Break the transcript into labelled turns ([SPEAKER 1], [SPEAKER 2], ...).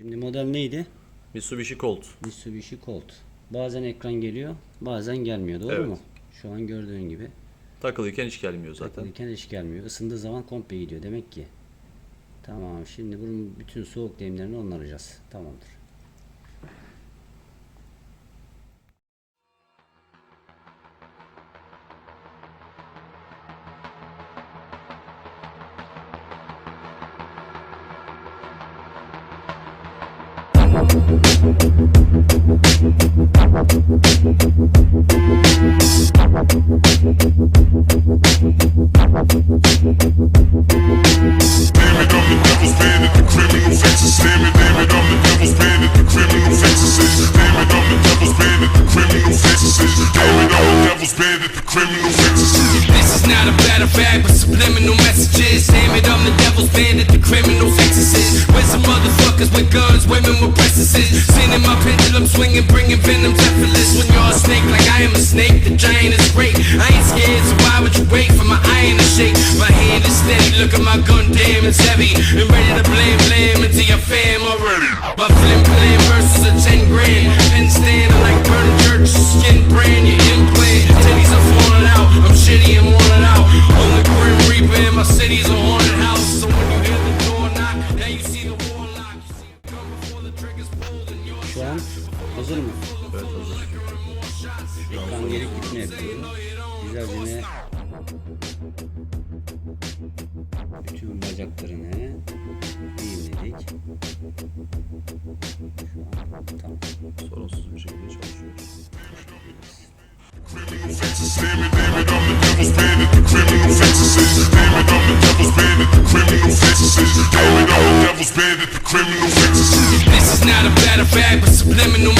[SPEAKER 1] Şimdi model neydi?
[SPEAKER 2] Mitsubishi Colt.
[SPEAKER 1] Mitsubishi Colt. Bazen ekran geliyor, bazen gelmiyor. Doğru
[SPEAKER 2] Evet.
[SPEAKER 1] mu? Şu an gördüğün gibi.
[SPEAKER 2] Takılıyken hiç gelmiyor zaten.
[SPEAKER 1] Takılıyken hiç gelmiyor. Isındığı zaman komple gidiyor demek ki. Tamam. Şimdi bunun bütün soğuk deyimlerini onaracağız. Tamamdır.
[SPEAKER 3] This is not a battle fact, but subliminal messages. Damn it, I'm the devil's bandit, the criminal exorcist. With some motherfuckers with guns, women with princesses. Sending my pendulum swinging, bringing venom effortless. When you're a snake, like I am a snake, the giant is great. I ain't scared, so why would you wait for my iron to shake? My hand is steady, look at my gun, damn, it's heavy. And ready to blame into your fam already. My flim versus a 10 grand. Pen stand, I like burning church, skin brand, your implant. Titties are falling out, I'm shitty and worn out. Only grim reaper in my city's a haunted house. So when you hear the door knock, now you see the warlock. You see it come before the trigger's pulled and you're
[SPEAKER 1] Şu an hazır mı?
[SPEAKER 2] Evet, hazır.
[SPEAKER 1] Ekran gelip gitme yapıyoruz. Güzelce bütün bacaklarını düğümledik. Şu an tamam.
[SPEAKER 2] Sorunsuz bir şekilde çalışıyor.
[SPEAKER 3] This is not a battle fact, but subliminal